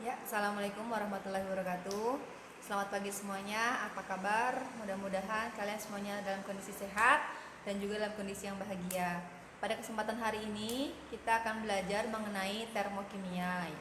Ya, Assalamualaikum warahmatullahi wabarakatuh. Selamat pagi semuanya, apa kabar? Mudah-mudahan kalian semuanya dalam kondisi sehat dan juga dalam kondisi yang bahagia. Pada kesempatan hari ini, kita akan belajar mengenai termokimia.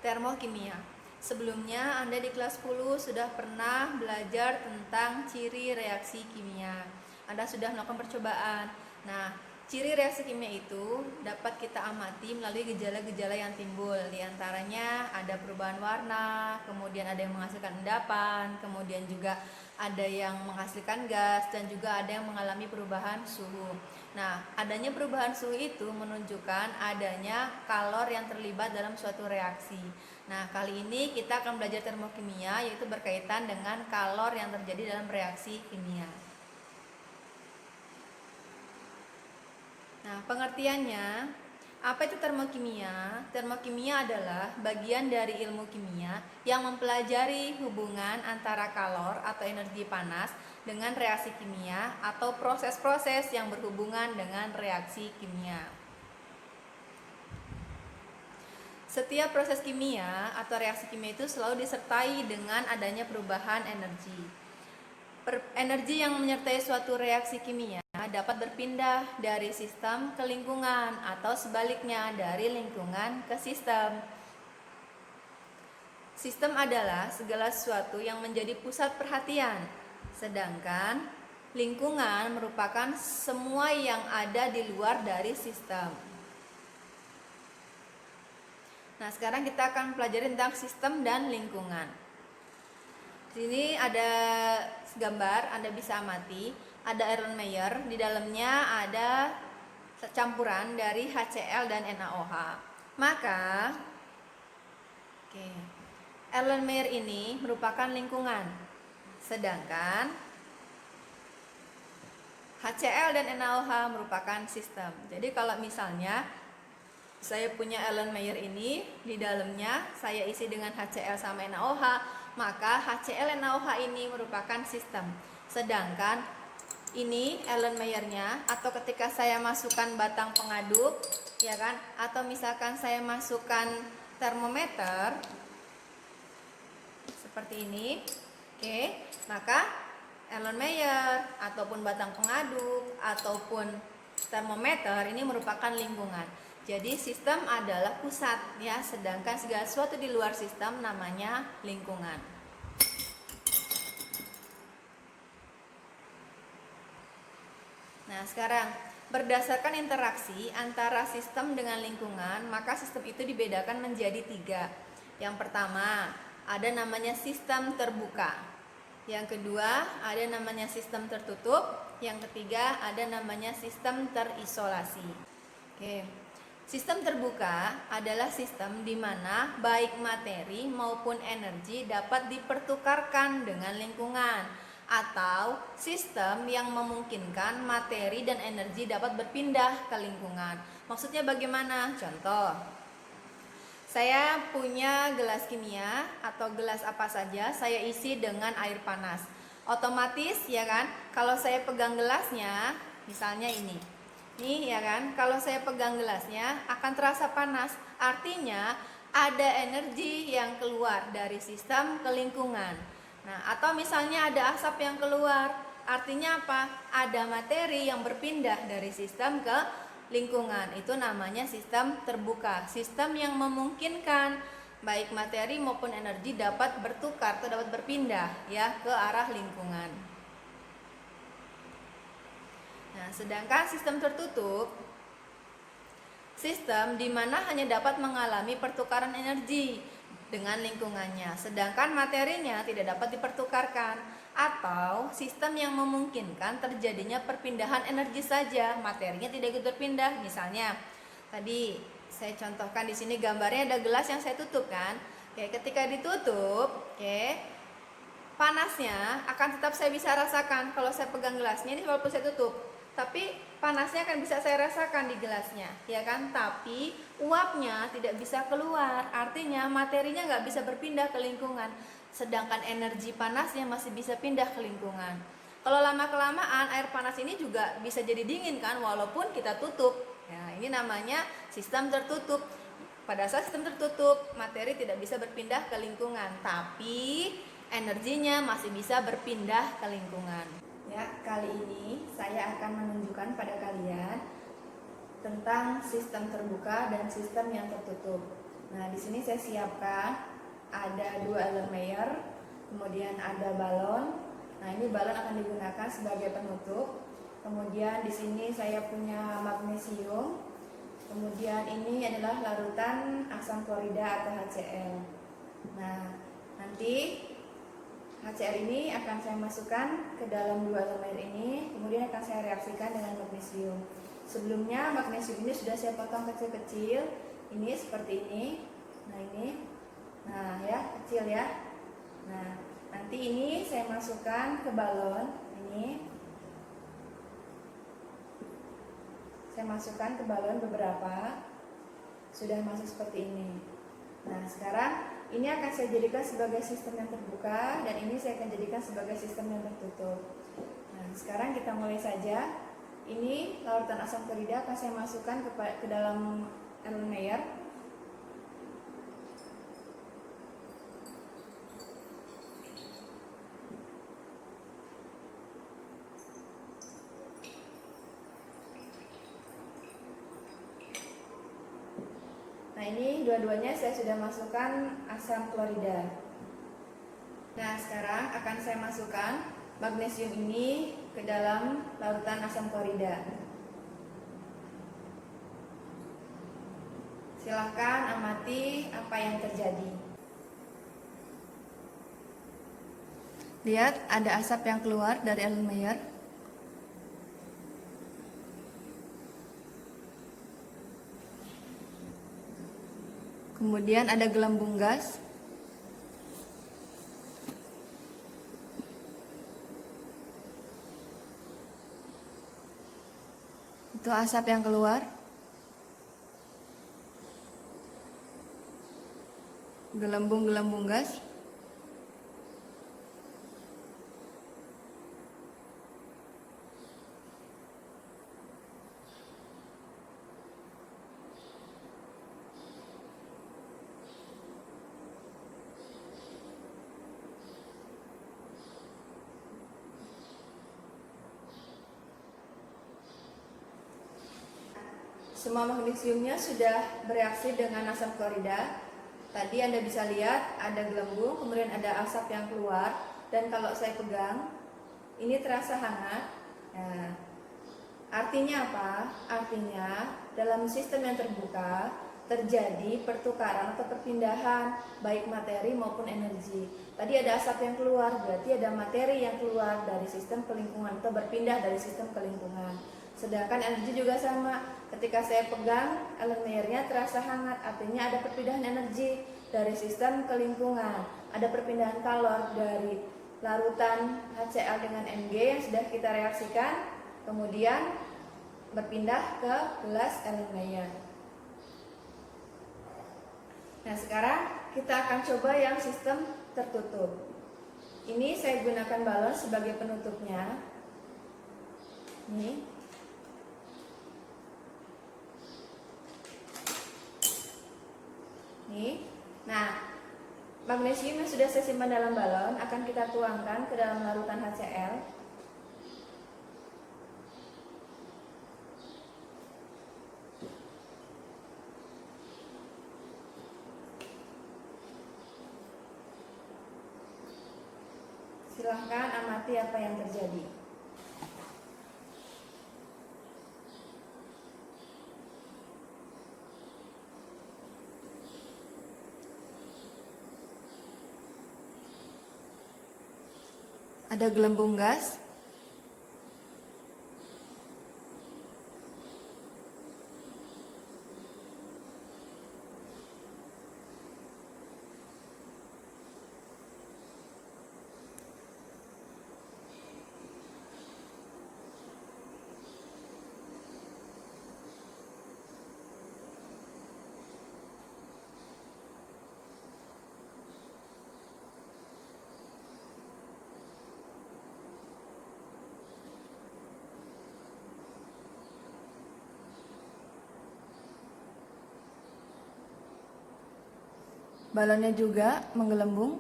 Termokimia. Sebelumnya, Anda di kelas 10 sudah pernah belajar tentang ciri reaksi kimia. Anda sudah melakukan percobaan. Nah, ciri reaksi kimia itu dapat kita amati melalui gejala-gejala yang timbul. Di antaranya ada perubahan warna, kemudian ada yang menghasilkan endapan, kemudian juga ada yang menghasilkan gas, dan juga ada yang mengalami perubahan suhu. Nah, adanya perubahan suhu itu menunjukkan adanya kalor yang terlibat dalam suatu reaksi. Nah, kali ini kita akan belajar termokimia, yaitu berkaitan dengan kalor yang terjadi dalam reaksi kimia. Nah, pengertiannya, apa itu termokimia? Termokimia adalah bagian dari ilmu kimia yang mempelajari hubungan antara kalor atau energi panas dengan reaksi kimia atau proses-proses yang berhubungan dengan reaksi kimia. Setiap proses kimia atau reaksi kimia itu selalu disertai dengan adanya perubahan energi. Energi yang menyertai suatu reaksi kimia dapat berpindah dari sistem ke lingkungan atau sebaliknya dari lingkungan ke sistem. Sistem adalah segala sesuatu yang menjadi pusat perhatian, sedangkan lingkungan merupakan semua yang ada di luar dari sistem. Nah, sekarang kita akan pelajari tentang sistem dan lingkungan. Di sini ada gambar, Anda bisa amati, ada Erlenmeyer, di dalamnya ada campuran dari HCl dan NaOH. Maka, Erlenmeyer ini merupakan lingkungan, sedangkan HCl dan NaOH merupakan sistem. Jadi kalau misalnya saya punya Erlenmeyer ini, di dalamnya saya isi dengan HCl sama NaOH, maka HCl NaOH ini merupakan sistem. Sedangkan ini Erlenmeyernya, atau ketika saya masukkan batang pengaduk, ya kan, atau misalkan saya masukkan termometer seperti ini, maka Erlenmeyer ataupun batang pengaduk ataupun termometer ini merupakan lingkungan. Jadi sistem adalah pusat, ya, sedangkan segala sesuatu di luar sistem namanya lingkungan. Nah, sekarang berdasarkan interaksi antara sistem dengan lingkungan, maka sistem itu dibedakan menjadi 3. Yang pertama, ada namanya sistem terbuka. Yang kedua, ada namanya sistem tertutup. Yang ketiga, ada namanya sistem terisolasi. Sistem terbuka adalah sistem di mana baik materi maupun energi dapat dipertukarkan dengan lingkungan, atau sistem yang memungkinkan materi dan energi dapat berpindah ke lingkungan. Maksudnya bagaimana? Contoh, saya punya gelas kimia atau gelas apa saja, saya isi dengan air panas. Otomatis, ya kan, kalau saya pegang gelasnya, misalnya ini ya kan, kalau saya pegang gelasnya akan terasa panas. Artinya ada energi yang keluar dari sistem ke lingkungan. Nah, atau misalnya ada asap yang keluar, artinya apa? Ada materi yang berpindah dari sistem ke lingkungan. Itu namanya sistem terbuka, sistem yang memungkinkan baik materi maupun energi dapat bertukar atau dapat berpindah, ya, ke arah lingkungan. Nah, sedangkan sistem tertutup, sistem di mana hanya dapat mengalami pertukaran energi dengan lingkungannya, sedangkan materinya tidak dapat dipertukarkan, atau sistem yang memungkinkan terjadinya perpindahan energi saja, materinya tidak ikut berpindah. Misalnya, tadi saya contohkan di sini gambarnya ada gelas yang saya tutup kan. Ketika ditutup, panasnya akan tetap saya bisa rasakan kalau saya pegang gelasnya ini walaupun saya tutup. Tapi panasnya akan bisa saya rasakan di gelasnya, ya kan? Tapi uapnya tidak bisa keluar, artinya materinya nggak bisa berpindah ke lingkungan. Sedangkan energi panasnya masih bisa pindah ke lingkungan. Kalau lama-kelamaan air panas ini juga bisa jadi dingin kan, walaupun kita tutup. Ya, ini namanya sistem tertutup. pada saat sistem tertutup, materi tidak bisa berpindah ke lingkungan, tapi energinya masih bisa berpindah ke lingkungan. Ya, kali ini saya akan menunjukkan pada kalian tentang sistem terbuka dan sistem yang tertutup. Nah, di sini saya siapkan ada 2 Erlenmeyer, kemudian ada balon. Nah, ini balon akan digunakan sebagai penutup. Kemudian di sini saya punya magnesium. Kemudian ini adalah larutan asam klorida atau HCl. Nah, nanti HCl ini akan saya masukkan ke dalam 2 Erlenmeyer ini, kemudian akan saya reaksikan dengan magnesium. Sebelumnya magnesium ini sudah saya potong kecil-kecil, ini seperti ini. Nah, ini. Nah, ya, kecil ya. Nah, nanti ini saya masukkan ke balon ini. Saya masukkan ke balon beberapa. Sudah masuk seperti ini. Nah, sekarang ini akan saya jadikan sebagai sistem yang terbuka dan ini saya akan jadikan sebagai sistem yang tertutup. Nah, sekarang kita mulai saja. Ini larutan asam klorida akan saya masukkan ke dalam Erlenmeyer. Nah, ini dua-duanya saya sudah masukkan asam klorida. Nah, sekarang akan saya masukkan magnesium ini ke dalam larutan asam klorida. Silahkan amati apa yang terjadi. Lihat, ada asap yang keluar dari Erlenmeyer. Kemudian ada gelembung gas. Itu asap yang keluar. Gelembung-gelembung gas. Semua magnesiumnya sudah bereaksi dengan asam klorida. Tadi Anda bisa lihat ada gelembung, kemudian ada asap yang keluar. Dan kalau saya pegang, ini terasa hangat. Nah, artinya apa? Artinya dalam sistem yang terbuka terjadi pertukaran atau perpindahan baik materi maupun energi. Tadi ada asap yang keluar, berarti ada materi yang keluar dari sistem ke lingkungan atau berpindah dari sistem ke lingkungan. Sedangkan energi juga sama. Ketika saya pegang, Erlenmeyernya terasa hangat, artinya ada perpindahan energi dari sistem ke lingkungan. Ada perpindahan kalor dari larutan HCl dengan Mg yang sudah kita reaksikan, kemudian berpindah ke gelas Erlenmeyer. Nah, sekarang kita akan coba yang sistem tertutup. Ini saya gunakan balon sebagai penutupnya. Nih. Nih. Nah, magnesium yang sudah saya simpan dalam balon akan kita tuangkan ke dalam larutan HCl. Silahkan amati apa yang terjadi. Ada gelembung gas. Balonnya juga menggelembung.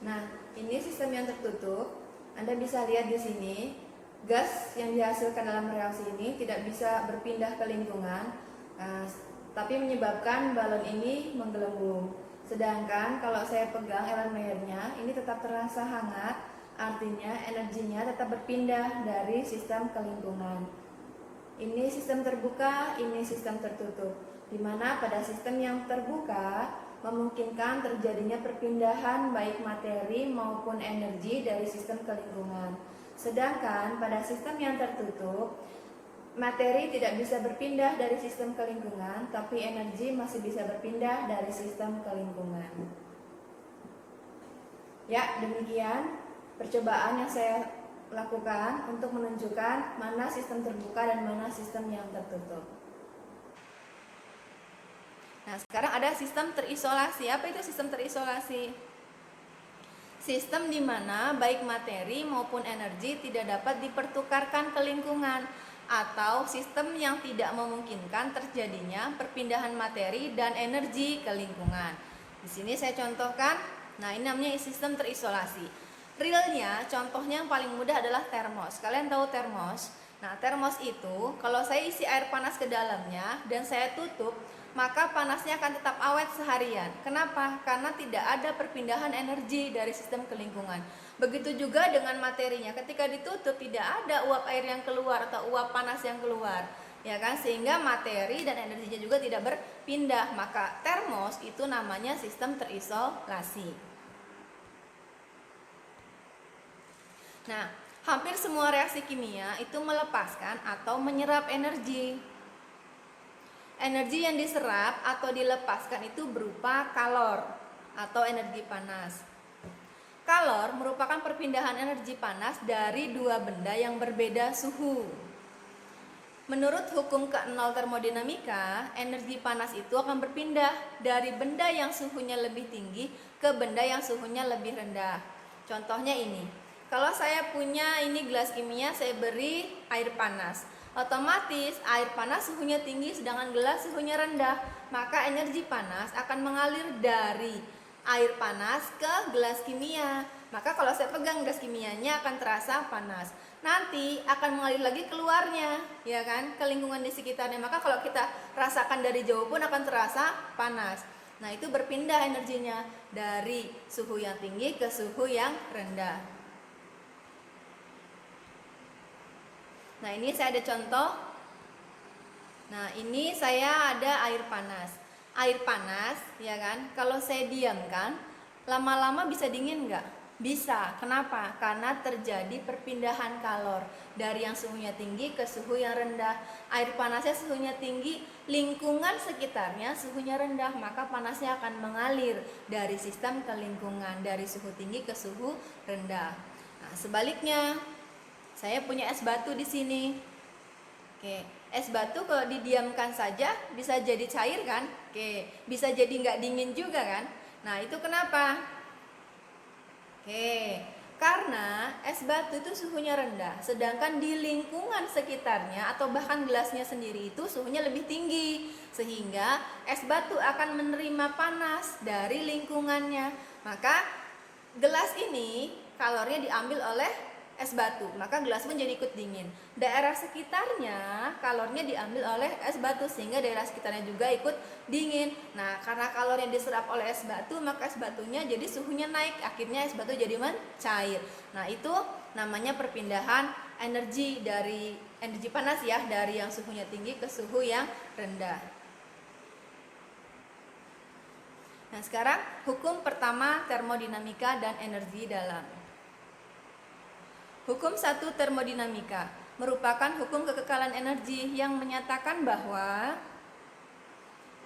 Nah, ini sistem yang tertutup. Anda bisa lihat di sini, gas yang dihasilkan dalam reaksi ini tidak bisa berpindah ke lingkungan, tapi menyebabkan balon ini menggelembung. Sedangkan kalau saya pegang Erlenmeyernya, ini tetap terasa hangat, artinya energinya tetap berpindah dari sistem ke lingkungan. Ini sistem terbuka, ini sistem tertutup. Di mana pada sistem yang terbuka memungkinkan terjadinya perpindahan baik materi maupun energi dari sistem ke lingkungan. Sedangkan pada sistem yang tertutup, materi tidak bisa berpindah dari sistem ke lingkungan, tapi energi masih bisa berpindah dari sistem ke lingkungan. Ya, demikian percobaan yang saya lakukan untuk menunjukkan mana sistem terbuka dan mana sistem yang tertutup. Nah, sekarang ada sistem terisolasi. Apa itu sistem terisolasi? Sistem di mana baik materi maupun energi tidak dapat dipertukarkan ke lingkungan, atau sistem yang tidak memungkinkan terjadinya perpindahan materi dan energi ke lingkungan. Di sini saya contohkan. Nah, ini namanya sistem terisolasi. Realnya, contohnya yang paling mudah adalah termos. Kalian tahu termos? Nah, termos itu kalau saya isi air panas ke dalamnya dan saya tutup, maka panasnya akan tetap awet seharian. Kenapa? Karena tidak ada perpindahan energi dari sistem ke lingkungan. Begitu juga dengan materinya, ketika ditutup tidak ada uap air yang keluar atau uap panas yang keluar, ya kan? Sehingga materi dan energinya juga tidak berpindah. Maka termos itu namanya sistem terisolasi. Nah, hampir semua reaksi kimia itu melepaskan atau menyerap energi. Energi yang diserap atau dilepaskan itu berupa kalor atau energi panas. Kalor merupakan perpindahan energi panas dari dua benda yang berbeda suhu. Menurut hukum ke-0 termodinamika, energi panas itu akan berpindah dari benda yang suhunya lebih tinggi ke benda yang suhunya lebih rendah. Contohnya ini, kalau saya punya ini gelas kimia, saya beri air panas. Otomatis air panas suhunya tinggi sedangkan gelas suhunya rendah, maka energi panas akan mengalir dari air panas ke gelas kimia. Maka kalau saya pegang gelas kimianya akan terasa panas. Nanti akan mengalir lagi keluarnya, ya kan, ke lingkungan di sekitarnya. Maka kalau kita rasakan dari jauh pun akan terasa panas. Nah, itu berpindah energinya dari suhu yang tinggi ke suhu yang rendah. Nah, ini saya ada contoh. Nah, ini saya ada air panas. Air panas, ya kan? Kalau saya diamkan, lama-lama bisa dingin nggak? Bisa. Kenapa? Karena terjadi perpindahan kalor dari yang suhunya tinggi ke suhu yang rendah. Air panasnya suhunya tinggi, lingkungan sekitarnya suhunya rendah, maka panasnya akan mengalir dari sistem ke lingkungan, dari suhu tinggi ke suhu rendah. Nah, sebaliknya, saya punya es batu di sini. Oke, es batu kalau didiamkan saja bisa jadi cair kan? Oke, bisa jadi nggak dingin juga kan? Nah, itu kenapa? Oke, karena es batu itu suhunya rendah, sedangkan di lingkungan sekitarnya atau bahkan gelasnya sendiri itu suhunya lebih tinggi, sehingga es batu akan menerima panas dari lingkungannya. Maka gelas ini kalornya diambil oleh es batu, maka gelas pun jadi ikut dingin. Daerah sekitarnya kalornya diambil oleh es batu, sehingga daerah sekitarnya juga ikut dingin. Nah, karena kalor yang diserap oleh es batu, maka es batunya jadi suhunya naik, akhirnya es batu jadi mencair. Nah, itu namanya perpindahan energi dari energi panas ya, dari yang suhunya tinggi ke suhu yang rendah. Nah, sekarang hukum pertama termodinamika dan energi dalam. Hukum 1 termodinamika merupakan hukum kekekalan energi yang menyatakan bahwa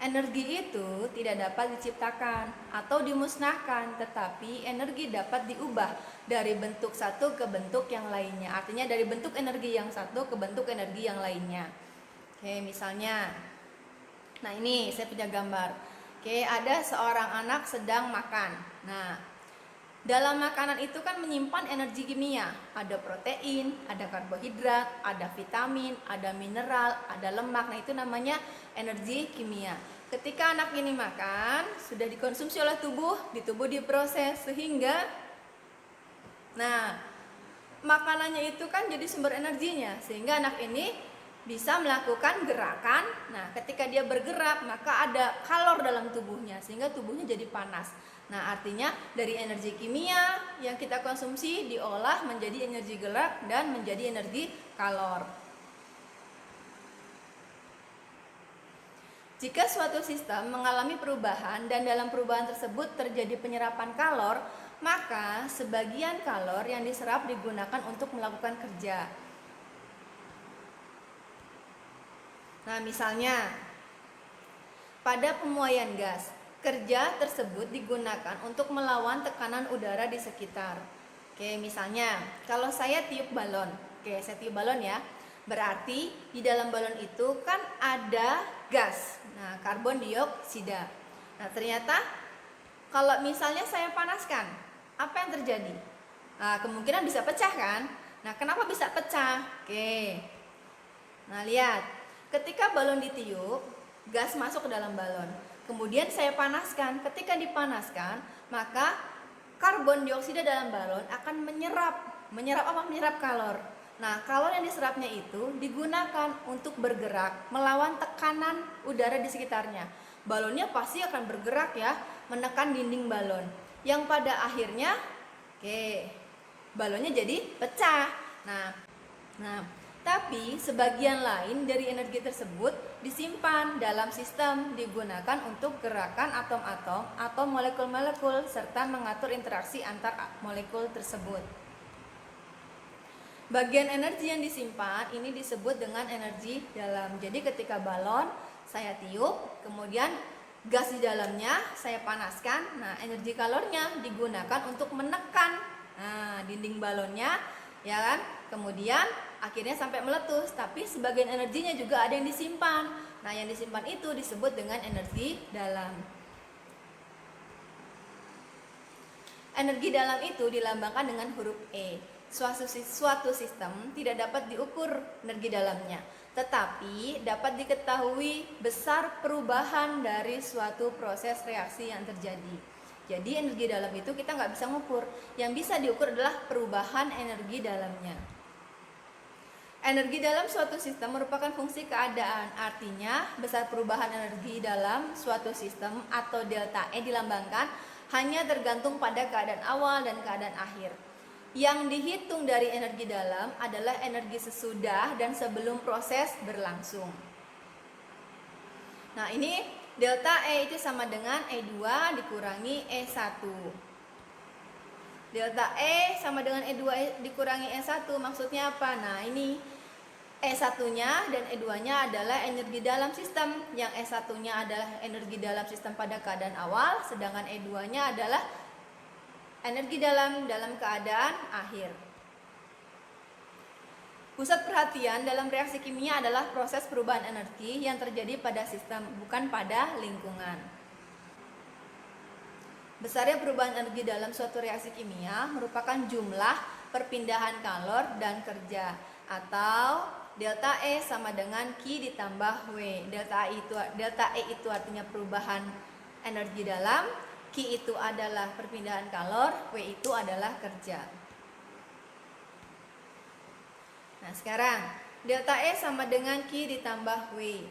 energi itu tidak dapat diciptakan atau dimusnahkan, tetapi energi dapat diubah dari bentuk satu ke bentuk yang lainnya. Artinya dari bentuk energi yang satu ke bentuk energi yang lainnya. Oke, misalnya, nah ini saya punya gambar. Oke, ada seorang anak sedang makan. Nah, dalam makanan itu kan menyimpan energi kimia. Ada protein, ada karbohidrat, ada vitamin, ada mineral, ada lemak. Nah, itu namanya energi kimia. Ketika anak ini makan, sudah dikonsumsi oleh tubuh, di tubuh diproses sehingga makanannya itu kan jadi sumber energinya, sehingga anak ini bisa melakukan gerakan. Nah, ketika dia bergerak, maka ada kalor dalam tubuhnya, sehingga tubuhnya jadi panas. Nah, artinya dari energi kimia yang kita konsumsi diolah menjadi energi gerak dan menjadi energi kalor. Jika suatu sistem mengalami perubahan dan dalam perubahan tersebut terjadi penyerapan kalor, maka sebagian kalor yang diserap digunakan untuk melakukan kerja. Nah, misalnya pada pemuaian gas, kerja tersebut digunakan untuk melawan tekanan udara di sekitar. Oke, misalnya kalau saya tiup balon. Oke, saya tiup balon ya. Berarti di dalam balon itu kan ada gas. Nah, karbon dioksida. Nah, ternyata kalau misalnya saya panaskan, apa yang terjadi? Nah, kemungkinan bisa pecah kan? Nah, kenapa bisa pecah? Oke. Nah, lihat. Ketika balon ditiup, gas masuk ke dalam balon. Kemudian saya panaskan. Ketika dipanaskan, maka karbon dioksida dalam balon akan menyerap apa? Menyerap kalor. Nah, kalor yang diserapnya itu digunakan untuk bergerak melawan tekanan udara di sekitarnya. Balonnya pasti akan bergerak ya, menekan dinding balon. Yang pada akhirnya, balonnya jadi pecah. Nah, tapi sebagian lain dari energi tersebut disimpan dalam sistem, digunakan untuk gerakan atom-atom atau molekul-molekul serta mengatur interaksi antar molekul tersebut. Bagian energi yang disimpan ini disebut dengan energi dalam. Jadi ketika balon saya tiup, kemudian gas di dalamnya saya panaskan, nah energi kalornya digunakan untuk menekan dinding balonnya, ya kan? Kemudian akhirnya sampai meletus, tapi sebagian energinya juga ada yang disimpan. Nah, yang disimpan itu disebut dengan energi dalam. Energi dalam itu dilambangkan dengan huruf E. Suatu sistem tidak dapat diukur energi dalamnya, tetapi dapat diketahui besar perubahan dari suatu proses reaksi yang terjadi. Jadi energi dalam itu kita nggak bisa mengukur. Yang bisa diukur adalah perubahan energi dalamnya. Energi dalam suatu sistem merupakan fungsi keadaan, artinya besar perubahan energi dalam suatu sistem atau delta E dilambangkan hanya tergantung pada keadaan awal dan keadaan akhir. Yang dihitung dari energi dalam adalah energi sesudah dan sebelum proses berlangsung. Nah, ini delta E itu sama dengan E2 dikurangi E1. Delta E sama dengan E2 dikurangi E1 maksudnya apa? Nah, ini E1-nya dan E2-nya adalah energi dalam sistem. Yang E1-nya adalah energi dalam sistem pada keadaan awal, sedangkan E2-nya adalah energi dalam keadaan akhir. Pusat perhatian dalam reaksi kimia adalah proses perubahan energi yang terjadi pada sistem, bukan pada lingkungan. Besarnya perubahan energi dalam suatu reaksi kimia merupakan jumlah perpindahan kalor dan kerja, atau delta E sama dengan Q ditambah W. Delta E itu artinya perubahan energi dalam, Q itu adalah perpindahan kalor, W itu adalah kerja. Nah, sekarang delta E sama dengan Q ditambah W.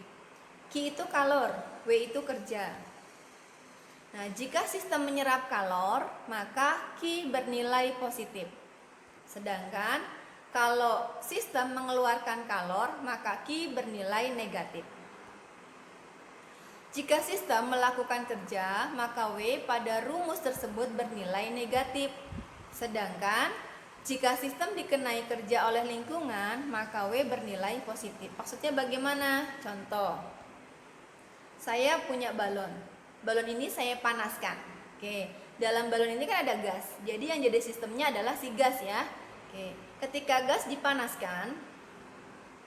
Q itu kalor, W itu kerja. Nah, jika sistem menyerap kalor, maka Q bernilai positif. Sedangkan kalau sistem mengeluarkan kalor, maka Q bernilai negatif. Jika sistem melakukan kerja, maka W pada rumus tersebut bernilai negatif. Sedangkan jika sistem dikenai kerja oleh lingkungan, maka W bernilai positif. Maksudnya bagaimana? Contoh, saya punya balon. Balon ini saya panaskan. Oke, dalam balon ini kan ada gas. Jadi yang jadi sistemnya adalah si gas ya. Oke, ketika gas dipanaskan,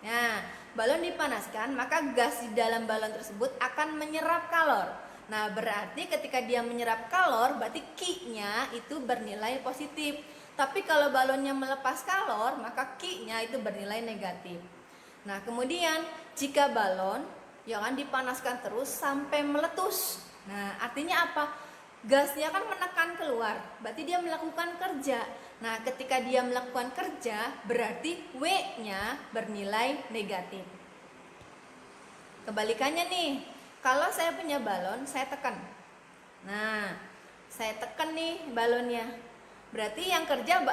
nah balon dipanaskan, maka gas di dalam balon tersebut akan menyerap kalor. Nah, berarti ketika dia menyerap kalor, berarti Q-nya itu bernilai positif. Tapi kalau balonnya melepas kalor, maka Q-nya itu bernilai negatif. Nah, kemudian jika balon dipanaskan terus sampai meletus. Nah, artinya apa? Gasnya kan menekan keluar, berarti dia melakukan kerja. Nah, ketika dia melakukan kerja, berarti W-nya bernilai negatif. Kebalikannya nih, kalau saya punya balon, saya tekan. Nah, saya tekan nih balonnya. Berarti yang kerja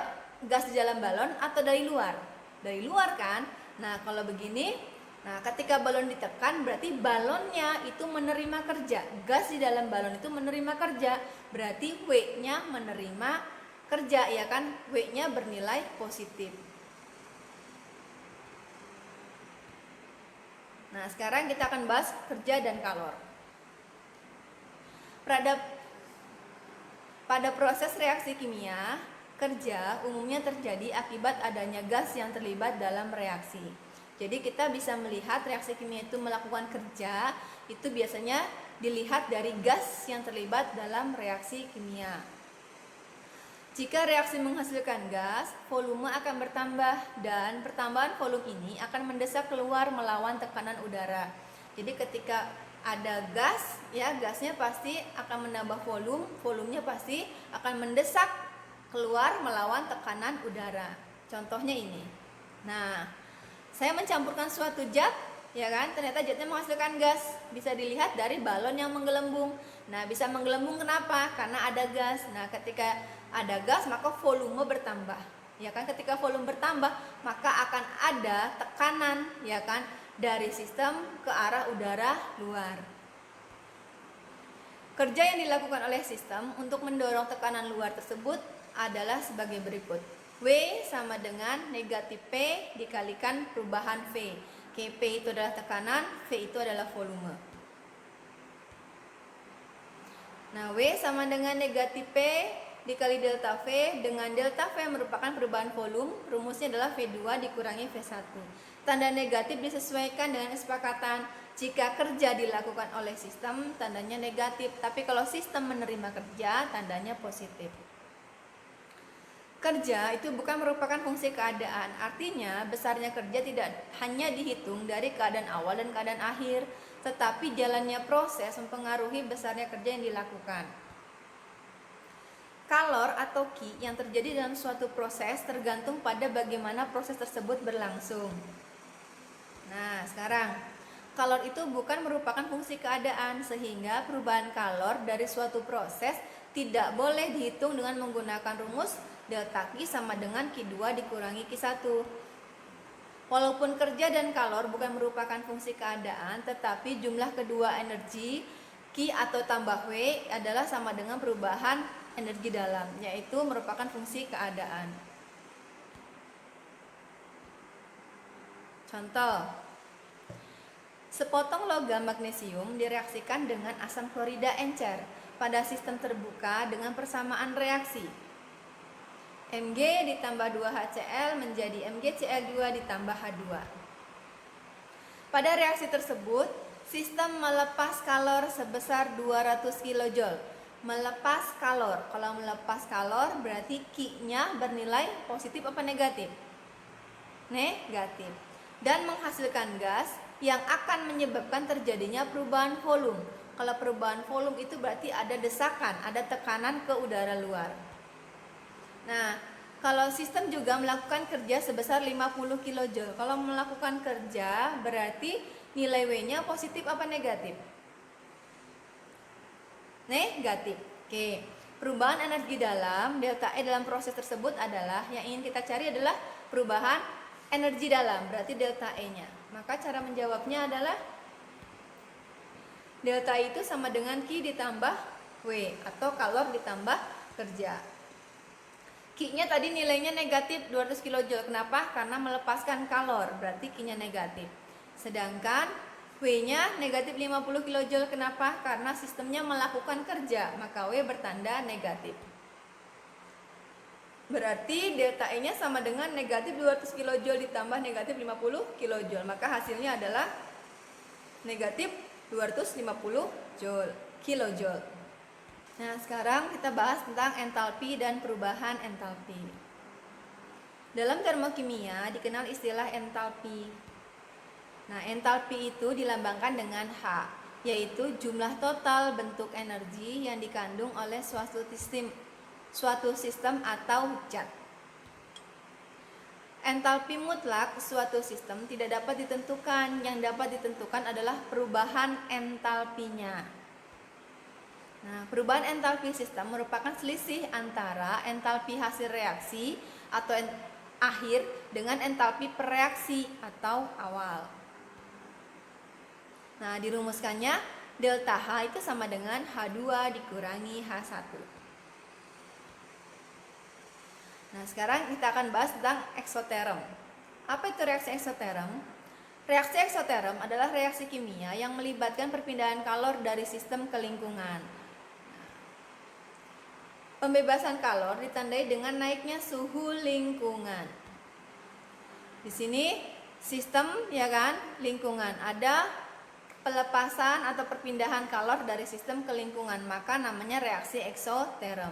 gas di dalam balon atau dari luar? Dari luar kan? Nah, kalau begini, ketika balon ditekan berarti balonnya itu menerima kerja. Gas di dalam balon itu menerima kerja. Berarti W-nya menerima kerja, ya kan? W-nya bernilai positif. Nah, sekarang kita akan bahas kerja dan kalor. Pada proses reaksi kimia, kerja umumnya terjadi akibat adanya gas yang terlibat dalam reaksi. Jadi kita bisa melihat reaksi kimia itu melakukan kerja, itu biasanya dilihat dari gas yang terlibat dalam reaksi kimia. Jika reaksi menghasilkan gas, volume akan bertambah dan pertambahan volume ini akan mendesak keluar melawan tekanan udara. Jadi ketika ada gas, ya gasnya pasti akan menambah volume, volumenya pasti akan mendesak keluar melawan tekanan udara. Contohnya ini. Nah, saya mencampurkan suatu zat, ya kan? Ternyata zatnya menghasilkan gas. Bisa dilihat dari balon yang menggelembung. Nah, bisa menggelembung kenapa? Karena ada gas. Nah, ketika ada gas maka volume bertambah, ya kan? Ketika volume bertambah maka akan ada tekanan, ya kan, dari sistem ke arah udara luar. Kerja yang dilakukan oleh sistem untuk mendorong tekanan luar tersebut adalah sebagai berikut. W sama dengan negatif P dikalikan perubahan V. P itu adalah tekanan, V itu adalah volume. Nah, W sama dengan negatif P dikali delta V, dengan delta V merupakan perubahan volume, rumusnya adalah V2 dikurangi V1. Tanda negatif disesuaikan dengan kesepakatan. Jika kerja dilakukan oleh sistem, tandanya negatif, tapi kalau sistem menerima kerja, tandanya positif. Kerja itu bukan merupakan fungsi keadaan, artinya besarnya kerja tidak hanya dihitung dari keadaan awal dan keadaan akhir, tetapi jalannya proses mempengaruhi besarnya kerja yang dilakukan. Kalor atau Q yang terjadi dalam suatu proses tergantung pada bagaimana proses tersebut berlangsung. Nah, sekarang kalor itu bukan merupakan fungsi keadaan, sehingga perubahan kalor dari suatu proses tidak boleh dihitung dengan menggunakan rumus delta Q sama dengan Q2 dikurangi Q1. Walaupun kerja dan kalor bukan merupakan fungsi keadaan, tetapi jumlah kedua energi Q atau tambah W adalah sama dengan perubahan energi dalam, yaitu merupakan fungsi keadaan. Contoh, sepotong logam magnesium direaksikan dengan asam klorida encer pada sistem terbuka dengan persamaan reaksi. Mg ditambah 2HCl menjadi MgCl2 ditambah H2. Pada reaksi tersebut, sistem melepas kalor sebesar 200 kJ. Melepas kalor, kalau melepas kalor berarti Q-nya bernilai positif apa negatif? Negatif. Dan menghasilkan gas yang akan menyebabkan terjadinya perubahan volume. Kalau perubahan volume itu berarti ada desakan, ada tekanan ke udara luar. Nah, kalau sistem juga melakukan kerja sebesar 50 kJ. Kalau melakukan kerja berarti nilai W-nya positif apa negatif? Negatif. Oke. Perubahan energi dalam delta E dalam proses tersebut adalah yang ingin kita cari adalah perubahan energi dalam, berarti delta E-nya. Maka cara menjawabnya adalah delta E itu sama dengan Q ditambah W atau kalor ditambah kerja. Q-nya tadi nilainya negatif 200 kJ. Kenapa? Karena melepaskan kalor, berarti Q-nya negatif. Sedangkan W-nya negatif 50 kJ. Kenapa? Karena sistemnya melakukan kerja, maka W bertanda negatif. Berarti delta E-nya sama dengan negatif 200 kJ ditambah negatif 50 kJ. Maka hasilnya adalah negatif 250 Joule. kilojoule. Nah, sekarang kita bahas tentang entalpi dan perubahan entalpi. Dalam termokimia dikenal istilah entalpi. Nah, entalpi itu dilambangkan dengan H, yaitu jumlah total bentuk energi yang dikandung oleh suatu sistem atau zat. Entalpi mutlak suatu sistem tidak dapat ditentukan. Yang dapat ditentukan adalah perubahan entalpinya. Nah, perubahan entalpi sistem merupakan selisih antara entalpi hasil reaksi atau akhir dengan entalpi pereaksi atau awal. Nah, dirumuskannya delta H itu sama dengan H2 dikurangi H1. Nah, sekarang kita akan bahas tentang eksoterm. Apa itu reaksi eksoterm? Reaksi eksoterm adalah reaksi kimia yang melibatkan perpindahan kalor dari sistem ke lingkungan. Pembebasan kalor ditandai dengan naiknya suhu lingkungan. Di sini sistem ya kan, lingkungan, ada pelepasan atau perpindahan kalor dari sistem ke lingkungan, maka namanya reaksi eksoterm.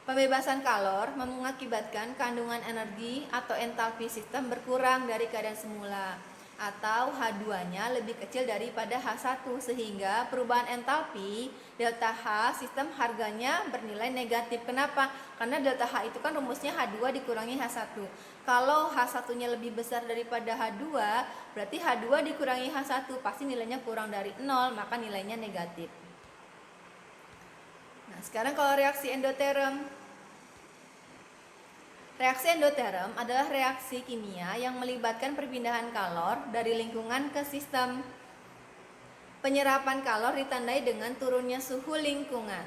Pembebasan kalor mengakibatkan kandungan energi atau entalpi sistem berkurang dari keadaan semula, atau H2-nya lebih kecil daripada H1, sehingga perubahan entalpi delta H sistem harganya bernilai negatif. Kenapa? Karena delta H itu kan rumusnya H2 dikurangi H1. Kalau H1-nya lebih besar daripada H2, berarti H2 dikurangi H1 pasti nilainya kurang dari 0, maka nilainya negatif. Nah, sekarang kalau reaksi endoterm. Reaksi endoterm adalah reaksi kimia yang melibatkan perpindahan kalor dari lingkungan ke sistem. Penyerapan kalor ditandai dengan turunnya suhu lingkungan.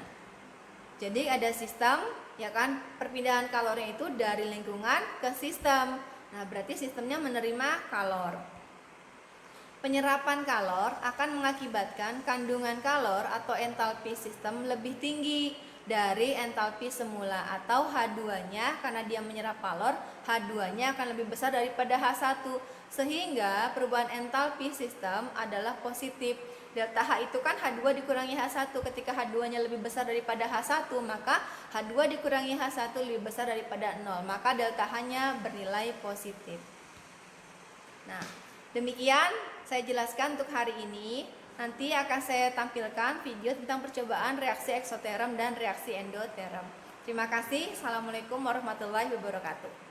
Jadi ada sistem, ya kan, perpindahan kalornya itu dari lingkungan ke sistem. Nah, berarti sistemnya menerima kalor. Penyerapan kalor akan mengakibatkan kandungan kalor atau entalpi sistem lebih tinggi dari entalpi semula, atau H2-nya karena dia menyerap kalor, H2-nya akan lebih besar daripada H1, sehingga perubahan entalpi sistem adalah positif. Delta H itu kan H2 dikurangi H1, ketika H2-nya lebih besar daripada H1, maka H2 dikurangi H1 lebih besar daripada 0, maka delta H-nya bernilai positif. Nah, demikian saya jelaskan untuk hari ini. Nanti akan saya tampilkan video tentang percobaan reaksi eksoterm dan reaksi endoterm. Terima kasih. Assalamualaikum warahmatullahi wabarakatuh.